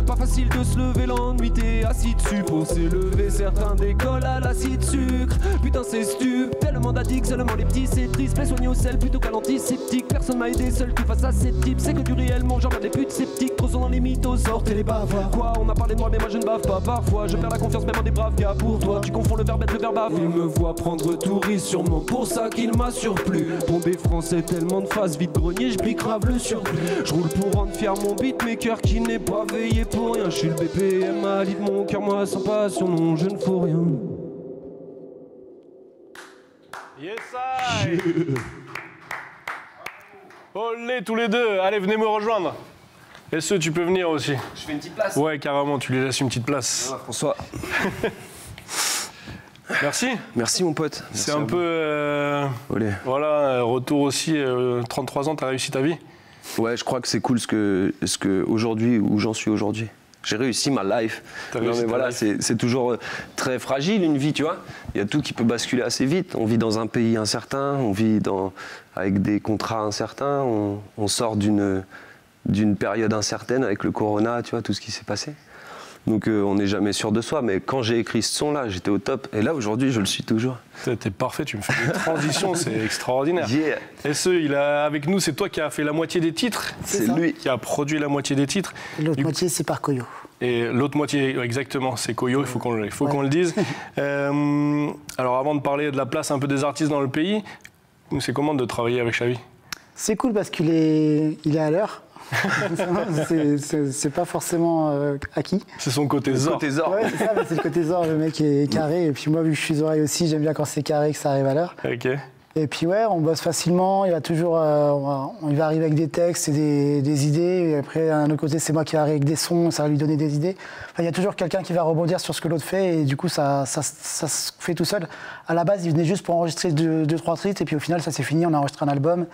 Pas facile de se lever l'ennui, t'es assis dessus. Pour s'élever, certains décollent à l'acide sucre. Putain c'est stup, tellement d'addicts, seulement les petits c'est triste. Mais soigner au sel plutôt qu'à l'antiseptique. Personne m'a aidé seul que face à ces types. C'est que du réellement, j'en des putes sceptiques. Trop sont dans les mythos, sortez les bavoirs. Quoi, on a parlé de moi mais moi je ne bave pas parfois. Je perds la confiance même en des braves gars. Pour toi, tu confonds le verbe être le verbe avoir. Il me voit prendre touriste, sûrement pour ça qu'il m'a surplu. Bombé français, tellement de phases, vide grenier, je pique grave le surplus. Je roule pour rendre fier mon beatmaker qui n'est pas veillé pour rien. Je suis le BPM Ali de mon cœur, moi sans passion, non, je ne fous rien. Yes, I. Olé tous les deux, allez venez me rejoindre. Et ce, tu peux venir aussi. Je fais une petite place. Ouais, carrément, tu lui laisses une petite place. François. Merci. Merci mon pote. C'est un peu... voilà, retour aussi, 33 ans, t'as réussi ta vie. Ouais, je crois que c'est cool ce que aujourd'hui, où j'en suis aujourd'hui. J'ai réussi ma life. Non mais voilà, c'est toujours très fragile une vie, tu vois. Il y a tout qui peut basculer assez vite. On vit dans un pays incertain, on vit avec des contrats incertains, on sort d'une période incertaine avec le corona, tu vois, tout ce qui s'est passé. Donc on n'est jamais sûr de soi, mais quand j'ai écrit ce son-là, j'étais au top. Et là, aujourd'hui, je le suis toujours. T'es parfait, tu me fais une transition, c'est extraordinaire. Yeah. Et ce, avec nous, c'est toi qui as fait la moitié des titres. C'est lui qui a produit la moitié des titres. L'autre moitié, c'est par Koyo. Et l'autre moitié, exactement, c'est Koyo, il faut qu'on le dise. Alors avant de parler de la place un peu des artistes dans le pays, c'est comment de travailler avec Xavi? C'est cool parce qu'il est à l'heure. C'est pas forcément acquis. C'est son côté Zor. Côté Zor. Ouais, c'est ça, c'est le côté Zor, le mec est carré. Et puis moi, vu que je suis oreille aussi, j'aime bien quand c'est carré, que ça arrive à l'heure. Ok. Et puis ouais, on bosse facilement, il va toujours, il va arriver avec des textes et des idées, et après, d'un autre côté, c'est moi qui va arriver avec des sons, ça va lui donner des idées. Enfin, il y a toujours quelqu'un qui va rebondir sur ce que l'autre fait, et du coup, ça se fait tout seul. À la base, il venait juste pour enregistrer 2-3 titres, et puis au final, ça s'est fini, on a enregistré un album,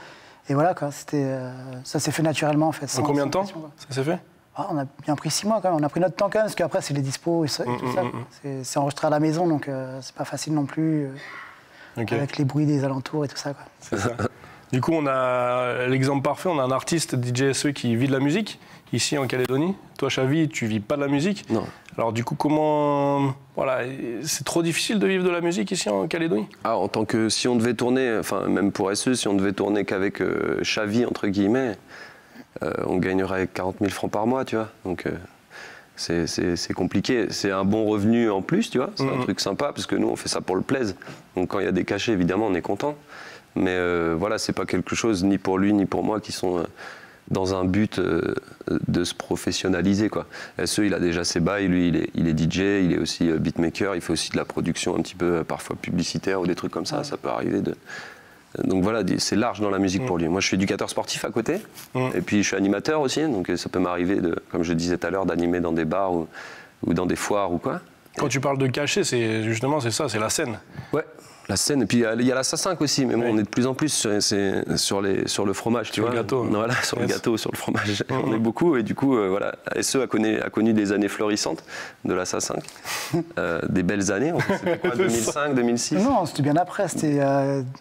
et voilà, quoi, ça s'est fait naturellement, en fait. En combien de temps pression, quoi. ça s'est fait? On a bien pris 6 mois, quand même, on a pris notre temps quand même, parce qu'après, c'est les dispos et tout ça. C'est enregistré à la maison, donc c'est pas facile non plus. Ok. Avec les bruits des alentours et tout ça, quoi. C'est ça. Du coup, on a l'exemple parfait, on a un artiste DJ SE qui vit de la musique, ici en Calédonie. Toi, Xavi, tu vis pas de la musique. Non. Alors du coup, comment... Voilà, c'est trop difficile de vivre de la musique ici en Calédonie? Ah, en tant que... Si on devait tourner, enfin même pour SE, si on devait tourner qu'avec Xavi, entre guillemets, on gagnerait 40 000 francs par mois, tu vois. Donc... C'est compliqué, c'est un bon revenu en plus, tu vois, c'est un truc sympa parce que nous on fait ça pour le plaisir. Donc quand il y a des cachets, évidemment, on est content. Mais voilà, c'est pas quelque chose ni pour lui ni pour moi qui sont dans un but de se professionnaliser, quoi. SE, il a déjà ses bails, lui, il est DJ, il est aussi beatmaker, il fait aussi de la production un petit peu parfois publicitaire ou des trucs comme ça, ça peut arriver de... Donc voilà, c'est large dans la musique pour lui. Moi, je suis éducateur sportif à côté, et puis je suis animateur aussi, donc ça peut m'arriver, comme je disais tout à l'heure, d'animer dans des bars ou dans des foires ou quoi. Quand tu parles de cachet, c'est justement ça, c'est la scène. Ouais, la scène, et puis il y a la SA5 aussi, mais bon, on est de plus en plus sur le fromage, tu vois. Sur le gâteau. Voilà, sur le gâteau, sur le fromage. On est beaucoup, et du coup, voilà, SE a connu des années florissantes de la SA5, des belles années, c'était quoi, 2005, 2006? Non, c'était bien après, c'était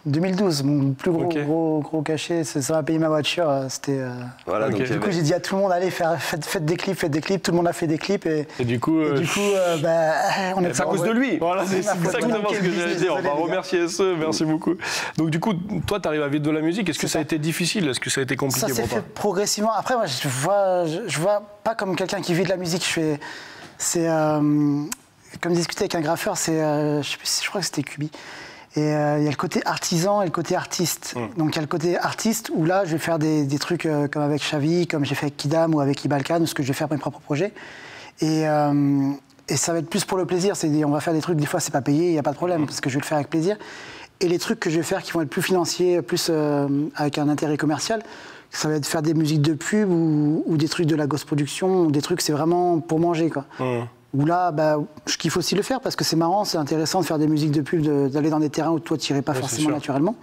2012, mon plus gros cachet, ça m'a payé ma voiture, c'était... Voilà, donc, du coup, j'ai dit à tout le monde, allez, faites des clips, tout le monde a fait des clips, et du coup, on est c'est à cause de lui. Voilà, c'est exactement ce que j'allais dire. On va remercier SE, merci beaucoup. Donc du coup, toi, tu arrives à vivre de la musique. Est-ce que ça a été difficile? Est-ce que ça a été compliqué pour toi? Ça s'est fait progressivement. Après, moi, je vois pas comme quelqu'un qui vit de la musique. C'est comme discuter avec un graffeur. Je crois que c'était Kubi. Et il y a le côté artisan et le côté artiste. Donc il y a le côté artiste où là, je vais faire des trucs comme avec Xavi, comme j'ai fait avec Kidam ou avec Ibalkan, ou ce que je vais faire mes propres projets. Et ça va être plus pour le plaisir. On va faire des trucs, des fois, c'est pas payé, il n'y a pas de problème, parce que je vais le faire avec plaisir. Et les trucs que je vais faire qui vont être plus financiers, plus avec un intérêt commercial, ça va être faire des musiques de pub ou des trucs de la gosse production, des trucs, c'est vraiment pour manger, quoi. Où là, je kiffe aussi le faire parce que c'est marrant, c'est intéressant de faire des musiques de pub, d'aller dans des terrains où toi, tu n'irais pas forcément naturellement.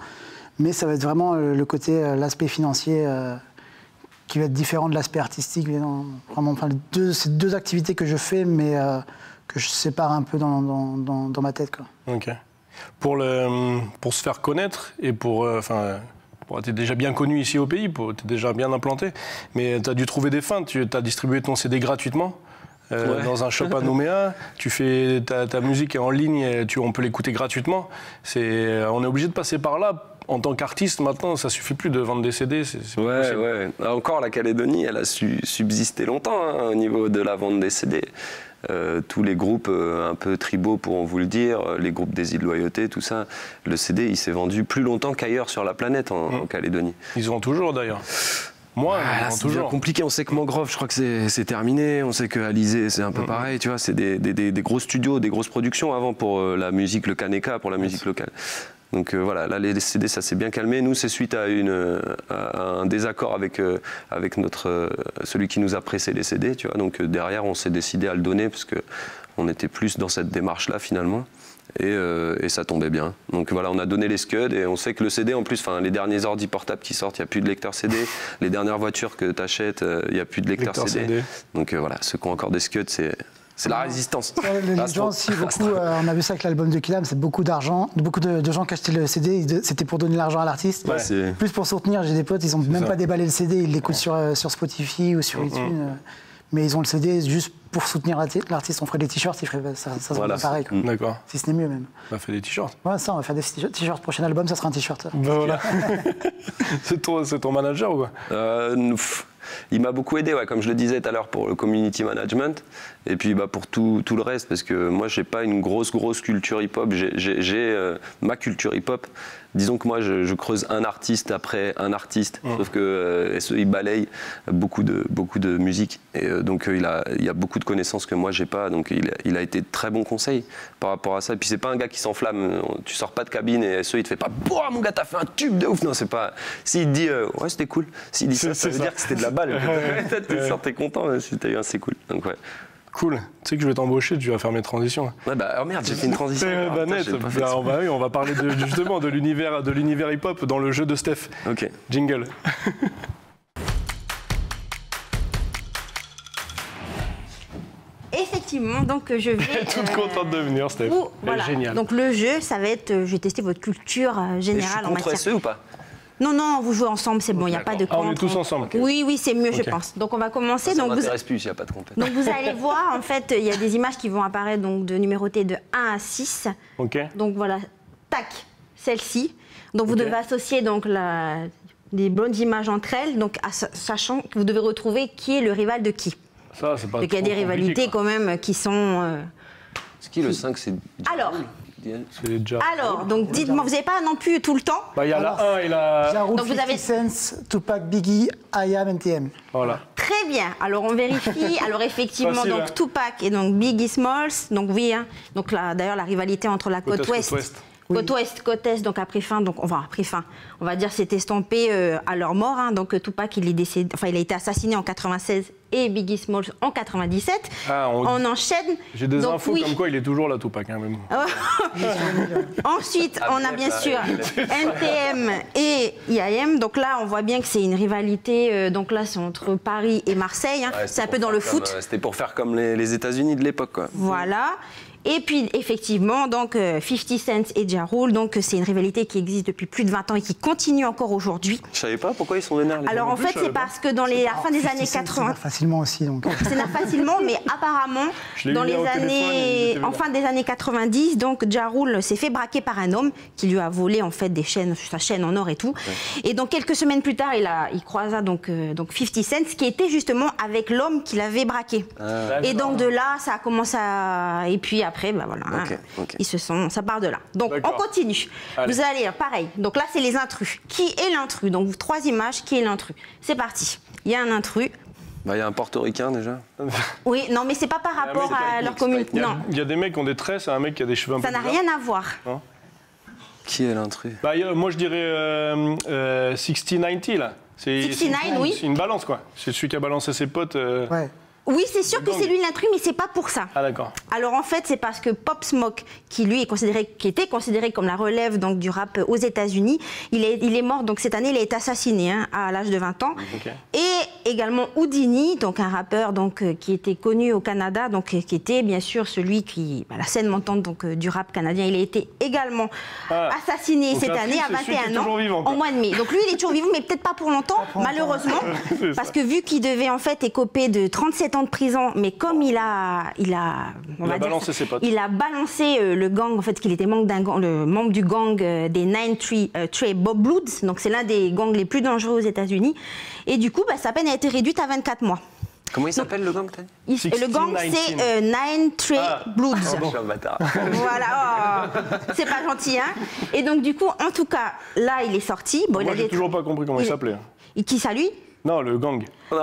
Mais ça va être vraiment le côté, l'aspect financier qui va être différent de l'aspect artistique. Vraiment, c'est deux activités que je fais, mais que je sépare un peu dans ma tête, quoi. Ok. Pour se faire connaître et pour tu es déjà bien connu ici au pays, tu es déjà bien implanté, mais tu as dû trouver des fins. Tu as distribué ton CD gratuitement dans un shop à Nouméa. Tu fais ta musique est en ligne, on peut l'écouter gratuitement. On est obligé de passer par là. En tant qu'artiste, maintenant, ça suffit plus de vendre des CD. Ouais. Encore, la Calédonie, elle a su subsister longtemps au niveau de la vente des CD. Tous les groupes un peu tribaux pourront vous le dire, les groupes des îles Loyauté, tout ça, le CD, il s'est vendu plus longtemps qu'ailleurs sur la planète en Calédonie. Ils ont toujours, d'ailleurs. Moi, c'est toujours compliqué. On sait que Mangrove, je crois que c'est terminé. On sait que Alizé, c'est un peu pareil. Tu vois, c'est des gros studios, des grosses productions avant pour la musique, le Kaneka, pour la musique locale. Donc voilà, là les CD, ça s'est bien calmé. Nous, c'est suite à un désaccord avec celui qui nous a pressé les CD. Tu vois, donc derrière, on s'est décidé à le donner parce que on était plus dans cette démarche-là finalement. Et ça tombait bien. Donc voilà, on a donné les scuds et on sait que le CD, en plus, les derniers ordi portables qui sortent, il n'y a plus de lecteur CD. Les dernières voitures que tu achètes, il n'y a plus de lecteur CD. Donc voilà, ceux qui ont encore des scuds, c'est la résistance. Les gens aussi, beaucoup, on a vu ça avec l'album de Kidam, c'est beaucoup d'argent, beaucoup de gens qui achetaient le CD, c'était pour donner l'argent à l'artiste. Ouais, plus pour soutenir, j'ai des potes, ils n'ont même pas déballé le CD, ils l'écoutent sur Spotify ou sur iTunes. Mais ils ont le CD juste pour soutenir l'artiste. On ferait des t-shirts, ça serait pareil. D'accord. Si ce n'est mieux même. On a fait des t-shirts. Ouais, ça, on va faire des t-shirts. Prochain album, ça sera un t-shirt. Voilà. C'est ton manager ou quoi? Il m'a beaucoup aidé, comme je le disais tout à l'heure, pour le community management. Et puis pour tout le reste, parce que moi, j'ai pas une grosse culture hip-hop. J'ai ma culture hip-hop. disons que moi, je creuse un artiste après un artiste, sauf que SE, il balaye beaucoup de musique. Et donc, il y a beaucoup de connaissances que moi, j'ai pas. Donc, il a été de très bon conseil par rapport à ça. Et puis, c'est pas un gars qui s'enflamme. Tu sors pas de cabine et SE, il te fait pas « Boah, mon gars, t'as fait un tube de ouf !» Non, c'est pas... S'il te dit « Ouais, c'était cool », s'il dit ça veut dire que c'était de la balle. T'es content si t'as eu un « c'est cool ». Donc, ouais. Cool. Tu sais que je vais t'embaucher, tu vas faire mes transitions. Ouais, bah, oh merde, j'ai fait une transition. Net. On va parler justement de l'univers hip-hop dans le jeu de Steph. Ok. Jingle. Effectivement, donc je vais... Toute contente de venir, Steph. Voilà. Génial. Donc le jeu, ça va être, je vais tester votre culture générale en matière... Contre SE ou pas? Non, vous jouez ensemble, c'est bon, il n'y a pas de contre. On est tous ensemble. Oui, c'est mieux, je pense. Donc on va commencer. Ça m'intéresse plus, il n'y a pas de compte. Donc vous allez voir, en fait, il y a des images qui vont apparaître donc, de numérotés de 1 à 6. Ok. Donc voilà, tac, celle-ci. Donc vous devez associer donc, des bonnes images entre elles, donc, sachant que vous devez retrouver qui est le rival de qui. Ça, c'est pas donc il y a des rivalités quand même qui sont... Ce qui est le 5, c'est... Alors, donc dites-moi, vous n'avez pas non plus tout le temps? Il y a la 1 et la... Ja Rule, 50 Cent, Tupac, Biggie, IAM, NTM. Voilà. Très bien. Alors on vérifie. Alors effectivement, facile, donc Tupac et donc Biggie Smalls. Donc oui, hein. Donc là, d'ailleurs la rivalité entre la côte ouest. Côte est, donc a pris fin. Donc on va dire c'est estampé à leur mort. Hein. Donc Tupac, il est décédé, enfin il a été assassiné en 96 et Biggie Smalls en 97. On enchaîne. J'ai des infos comme quoi il est toujours là, Tupac, hein, même. Ensuite, on a bien sûr NTM et IAM. Donc là, on voit bien que c'est une rivalité. Donc là, c'est entre Paris et Marseille. Hein. Ouais, c'est un peu dans le foot. C'était pour faire comme les États-Unis de l'époque, quoi. Voilà. Et puis, effectivement, donc 50 Cent et Ja Rule, donc c'est une rivalité qui existe depuis plus de 20 ans et qui continue encore aujourd'hui. Je savais pas pourquoi ils sont vénères. Alors en fait, c'est parce que dans la fin des années 80... facilement aussi, donc. C'est facilement, mais apparemment, dans les années... En fin des années 90, donc Ja Rule s'est fait braquer par un homme qui lui a volé en fait sa chaîne en or et tout. Ouais. Et donc quelques semaines plus tard, il croisa donc 50 Cent, qui était justement avec l'homme qui l'avait braqué. Et donc de là, ça a commencé à... Et puis après, ben voilà, ils se sont, ça part de là. Donc on continue. Allez. Vous allez, pareil. Donc là, c'est les intrus. Qui est l'intrus? Donc 3 images, qui est l'intrus? C'est parti. Il y a un intrus. Bah, il y a un portoricain déjà. Oui, non, mais c'est pas par rapport à leur communauté. Non. Il y a des mecs qui ont des tresses et un mec qui a des cheveux un peu bizarres. Ça n'a rien à voir. Non. Qui est l'intrus? Bah, moi, je dirais 60-90 là. 69, oui. C'est une balance, quoi. C'est celui qui a balancé ses potes. Ouais. Oui, c'est sûr que c'est lui l'intrus, mais c'est pas pour ça. Ah d'accord. Alors en fait, c'est parce que Pop Smoke, qui lui qui était considéré comme la relève donc du rap aux États-Unis, il est mort donc cette année, il a été assassiné à l'âge de 20 ans. Okay. Et également Houdini, donc un rappeur donc qui était connu au Canada, donc qui était bien sûr celui qui la scène montante donc du rap canadien, il a été également assassiné cette année à 21 ans en mois de mai. Donc lui, il est toujours vivant, mais peut-être pas pour longtemps, malheureusement, parce que vu qu'il devait en fait écoper de 37 ans de prison, mais comme il a balancé ses potes. Il a balancé le gang, en fait, qu'il était le membre du gang des 9-3 Bob Bloods, donc c'est l'un des gangs les plus dangereux aux États-Unis. Et du coup, sa peine a été réduite à 24 mois. Comment il s'appelle le gang? Le gang, c'est 9-3 Bloods. Je suis un bâtard. Voilà, c'est pas gentil, hein. Et donc, du coup, en tout cas, là, il est sorti. Bon, moi, j'ai toujours pas compris comment il s'appelait. Qui ça, lui? Non, le gang. Oh,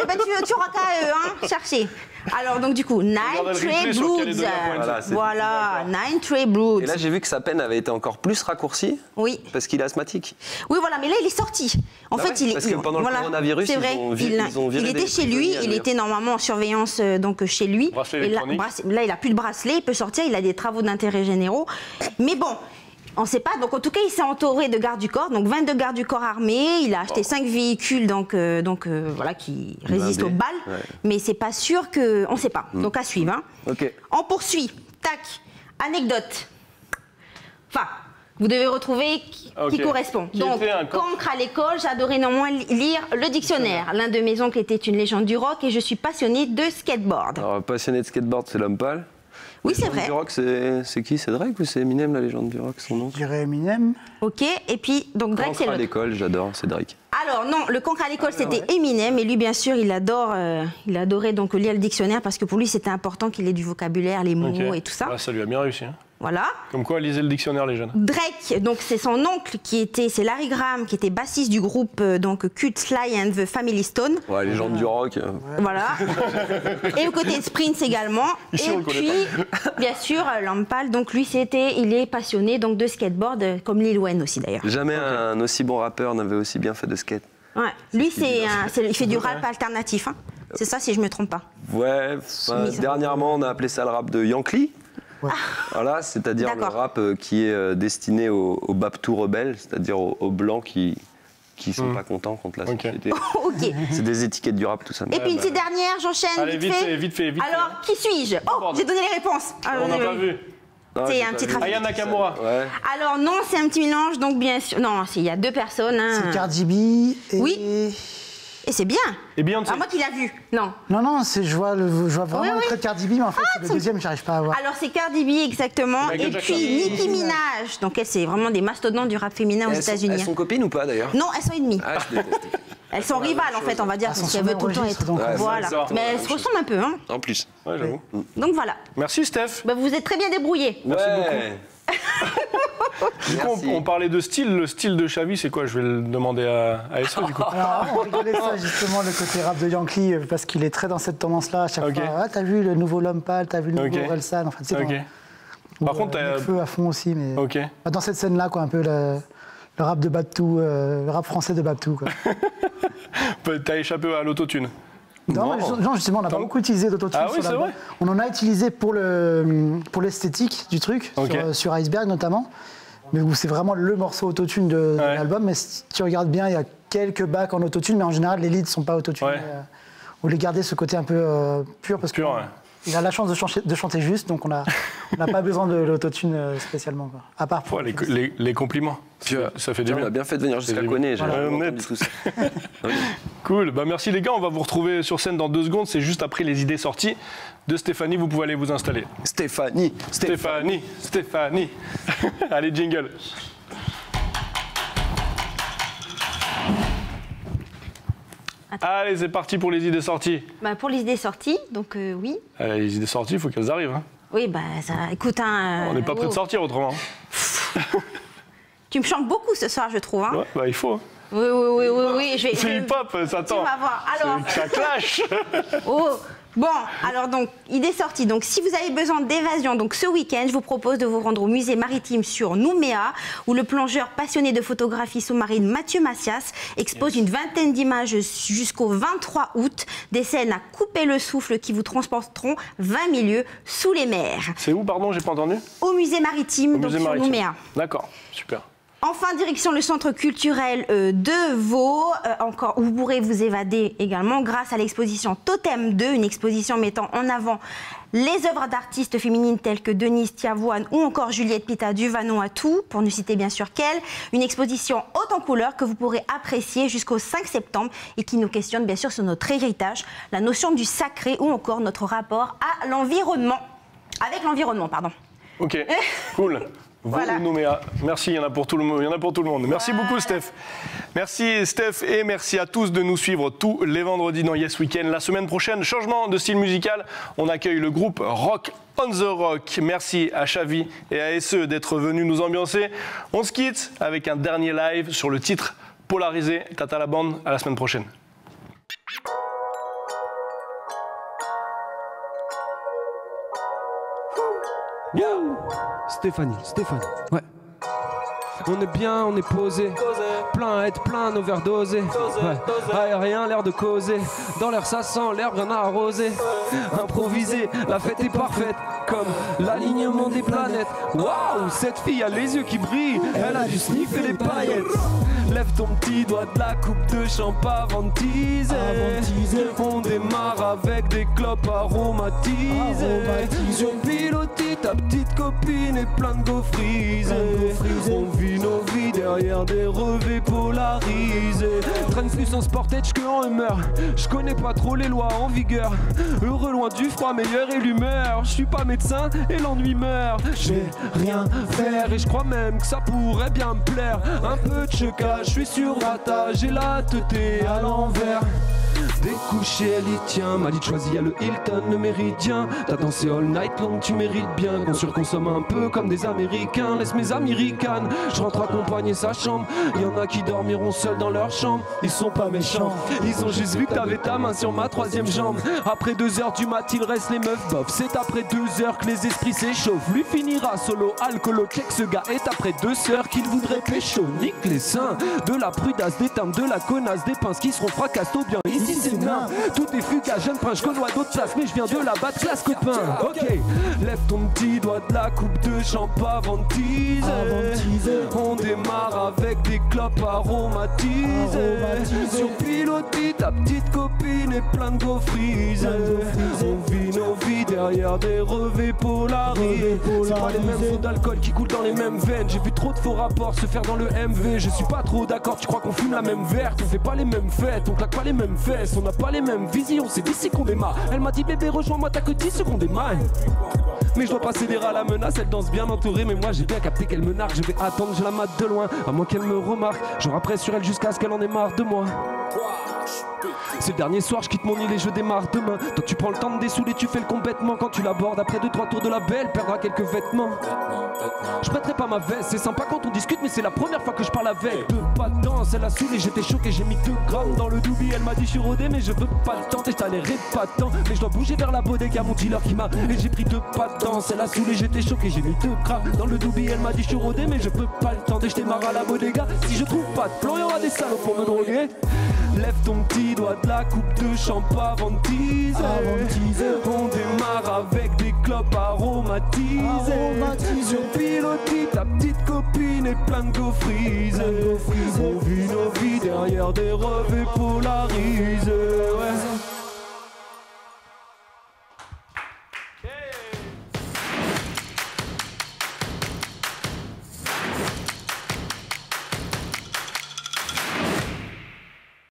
et ben tu auras qu'à chercher. Alors donc du coup, 9-3 Bloods. Voilà, 9-3 Bloods. Et là j'ai vu que sa peine avait été encore plus raccourcie. Oui. Parce qu'il est asthmatique. Oui, voilà, mais là il est sorti. En fait, parce que pendant le coronavirus, il était chez lui, il était normalement en surveillance donc chez lui. Et là, il a plus de bracelet, il peut sortir, il a des travaux d'intérêt généraux. Mais bon. On ne sait pas. Donc, en tout cas, il s'est entouré de gardes du corps. Donc, 22 gardes du corps armés. Il a acheté 5 véhicules voilà, qui résistent aux balles. Ouais. Mais c'est pas sûr que... On ne sait pas. Donc, à suivre. Hein. Okay. On poursuit. Tac. Anecdote. Enfin, vous devez retrouver qui correspond. Donc, cancre à l'école, j'adorais néanmoins lire le dictionnaire. L'un de mes oncles était une légende du rock et je suis passionnée de skateboard. Alors, passionné de skateboard, c'est l'homme pâle. Oui, c'est vrai. Du rock, c'est qui? C'est Drake ou c'est Eminem, la légende du rock, son nom? Je dirais Eminem. Ok, et puis, donc Drake, c'est à l'école, j'adore, c'est Drake. Alors non, le cancre à l'école, c'était Eminem, et lui, bien sûr, il adorait donc lire le dictionnaire, parce que pour lui, c'était important qu'il ait du vocabulaire, les mots et tout ça. Ça lui a bien réussi. Hein. Voilà. Comme quoi, lisez le dictionnaire, les jeunes. Drake, donc c'est son oncle c'est Larry Graham, qui était bassiste du groupe donc Cult Sly and the Family Stone. Ouais, légende du rock. Voilà. Et au côté de Prince également. Ici, on et le connaît puis, bien sûr, Lampal, donc lui, il est passionné donc de skateboard, comme Lil Wayne aussi d'ailleurs. Jamais un aussi bon rappeur n'avait aussi bien fait de skate. Ouais. Lui, il fait du rap alternatif. Hein. C'est ça, si je me trompe pas. Ouais, dernièrement, on a appelé ça le rap de Yankee. Ouais. Voilà, c'est-à-dire le D'accord. rap qui est destiné aux Baptou rebelles, c'est-à-dire aux blancs qui sont pas contents contre la société. Ok. C'est des étiquettes du rap, tout ça. Et puis une petite dernière, j'enchaîne Allez, vite fait. vite fait. Alors, qui suis-je? Oh, j'ai donné les réponses. On n'a pas vu. C'est un petit trafic. Aya Nakamura. Ouais. Alors non, c'est un petit mélange, donc bien sûr. Non, il y a deux personnes. Hein. C'est Cardi B et... Oui. Et c'est bien. Et Beyoncé. Ah, moi qui l'ai vu. Non. Non, je vois vraiment Oui, le trait de Cardi B, mais en fait, c'est le deuxième, j'arrive pas à voir. Alors c'est Cardi B exactement. Michael Et Jackson. puis Nicki Minaj. Donc elle, c'est vraiment des mastodontes du rap féminin aux États-Unis. Elles sont copines ou pas d'ailleurs? Non, elles sont ennemies. Ah, je déteste. Elles sont rivales en fait, on va dire, Elles parce sont qu'elles veulent sur tout le temps le même être. registre, donc, Voilà. c'est ça. Mais elles se ressemblent un peu. Hein. En plus. Ouais, j'avoue. Donc voilà. Merci, Steph. Bah, vous vous êtes très bien débrouillés. Merci Ouais. Du coup, on parlait de style. Le style de Xavi, c'est quoi? Je vais le demander à SO, du coup. Alors, on rigolait ça, justement, le côté rap de Yankee, parce qu'il est très dans cette tendance-là. À chaque Ok. fois, ah, t'as vu le nouveau Lompal, t'as vu le nouveau Ok. Relsan, enfin, tu sais, Ok. Par contre, t'as... feu à fond aussi, mais Ok. dans cette scène-là, quoi, un peu le rap de Babtou, le rap français de Babtou, quoi. T'as échappé à l'autotune. Non, justement, on n'a pas beaucoup utilisé d'autotune Ah oui, sur c'est l'album. vrai. On en a utilisé pour l'esthétique du truc, Ok. sur Iceberg notamment, mais où c'est vraiment le morceau autotune de Ouais. l'album. Mais si tu regardes bien, il y a quelques bacs en autotune, mais en général, les leads ne sont pas autotune. Ouais. On voulait garder ce côté un peu pur, parce Pur, que ouais. il a la chance de chanter juste, donc on n'a pas besoin de l'autotune spécialement, quoi. À part pour... Ouais, les compliments. Ça fait du On bien. a bien fait de venir jusqu'à du Coné, j'ai Voilà. jamais Honnête. entendu tout ça. Cool. Bah, merci les gars. On va vous retrouver sur scène dans 2 secondes. C'est juste après les idées sorties de Stéphanie. Vous pouvez aller vous installer. Stéphanie. Stéphanie. Allez, jingle. Allez, c'est parti pour les idées sorties. Bah, pour les idées sorties, donc oui. Allez, les idées sorties, il faut qu'elles arrivent. Hein. Oui, bah ça, écoute, hein, On n'est pas prêt de sortir autrement. Tu me chantes beaucoup ce soir, je trouve. Hein. Ouais, bah, il faut. Hein. Oui, je vais. C'est hip-hop, ça Tu tend. vas voir. Alors, Ça clash. oh, bon, alors donc, idée sortie. Donc, si vous avez besoin d'évasion, donc ce week-end, je vous propose de vous rendre au musée maritime sur Nouméa, où le plongeur passionné de photographie sous-marine Mathieu Massias expose une vingtaine d'images jusqu'au 23 août, des scènes à couper le souffle qui vous transporteront 20 milieux sous les mers. C'est où, pardon, j'ai pas entendu? Au musée maritime, Au donc musée sur maritime. Nouméa. D'accord, super. Enfin, direction le centre culturel de Vaud, encore, où vous pourrez vous évader également grâce à l'exposition Totem 2, une exposition mettant en avant les œuvres d'artistes féminines telles que Denise Tiavoine ou encore Juliette Pitadu, Vanuatu, pour ne citer bien sûr qu'elle. Une exposition haute en couleurs que vous pourrez apprécier jusqu'au 5 septembre et qui nous questionne bien sûr sur notre héritage, la notion du sacré ou encore notre rapport à l'environnement. Avec l'environnement, pardon. Ok, cool. Voilà. Nouméa. Merci, il y en a pour tout le monde. Merci beaucoup, Steph. Merci, Steph, et merci à tous de nous suivre tous les vendredis dans Yes Weekend. La semaine prochaine, changement de style musical. On accueille le groupe Rock on the Rock. Merci à Xavi et à SE d'être venus nous ambiancer. On se quitte avec un dernier live sur le titre Polarisé. Tata la bande, à la semaine prochaine. Stéphanie, ouais. On est bien, on est posé, plein à être plein, overdosé. Ouais. Aérien, l'air de causer. Dans l'air ça sent, l'herbe rien à arroser. Improvisé, la fête est parfaite, comme l'alignement des planètes. Waouh, cette fille a les yeux qui brillent, elle a du sniff et les paillettes. Lève ton petit doigt de la coupe de champagne avant de teaser. On démarre avec des clopes aromatisées. Sur pilotis, ta petite copine et plein de gaufrisés. On vit nos vies derrière des revêts polarisés. Traîne plus en sportage que en humeur. Je connais pas trop les lois en vigueur. Heureux loin du froid, meilleur est l'humeur. Je suis pas médecin et l'ennui meurt. J'ai rien faire et je crois même que ça pourrait bien me plaire. Un peu de checage, je suis sur rata, j'ai la teuté à l'envers. Découché, elle y tient. M'a dit de choisir, y'a le Hilton, le Méridien. T'as dansé all night long, tu mérites bien. Qu'on surconsomme un peu comme des Américains. Laisse mes Américaines, je rentre accompagner sa chambre. Y'en a qui dormiront seuls dans leur chambre. Ils sont pas méchants, ils ont juste vu que t'avais ta main sur ma troisième jambe. Après 2 heures du mat, il reste les meufs bof. C'est après 2 heures que les esprits s'échauffent. Lui finira solo, alcoolo, check. Ce gars est après 2 sœurs qu'il voudrait pécho. Nique les seins, de la prudasse, des timbres, de la connasse, des pinces qui seront fracasso bien. Ici c'est nain, tout est fugace, jeune prince, je connais d'autres places, mais je viens de la bas de classe copain. Ok, lève ton petit doigt de la coupe de champ avant de teaser. On démarre avec des clopes aromatisées. Sur pilotis, ta petite copine est plein de gaufrises. On vit nos vies derrière des revêts polarisés. C'est pas les mêmes faux d'alcool qui coulent dans les mêmes veines. J'ai vu trop de faux rapports se faire dans le MV. Je suis pas trop d'accord, tu crois qu'on fume la même verte. On fait pas les mêmes fêtes, on claque pas les mêmes fesses. On n'a pas les mêmes visions, c'est d'ici qu'on démarre. Elle m'a dit bébé rejoins-moi, t'as que 10 secondes et maille. Mais je dois pas céder à la menace, elle danse bien entourée. Mais moi j'ai bien capté qu'elle me nargue. Je vais attendre, je la mate de loin, à moins qu'elle me remarque. Je rappresse sur elle jusqu'à ce qu'elle en ait marre de moi. C'est le dernier soir, je quitte mon île et je démarre demain. Toi tu prends le temps de dessouler, tu fais le complètement. Quand tu l'abordes, après 2-3 tours de la belle, perdra quelques vêtements. Je prêterai pas ma veste, c'est sympa quand on discute, mais c'est la première fois que je parle avec. Pas de danse, elle a saoulé, j'étais choqué, j'ai mis 2 grammes dans le doobie. Elle m'a dit je suis rodé, mais je veux pas le tenter, je t'allairai pas tant. Mais je dois bouger vers la bodega, mon dealer qui m'a. Et j'ai pris 2 pas de danse, elle a saoulé, j'étais choqué, j'ai mis 2 grammes dans le doobie. Elle m'a dit je suis rodé, mais je peux pas le tenter, je démarre à la bodega. Si je trouve pas de plan, y'aura des salauds pour me droguer. Lève ton petit doigt de la coupe de champ avant de teaser. On démarre avec des clopes aromatisées. Sur pilotis, ta petite copine est pleine de gaufrises. On vit nos vies derrière des revêts polarisés. Ouais.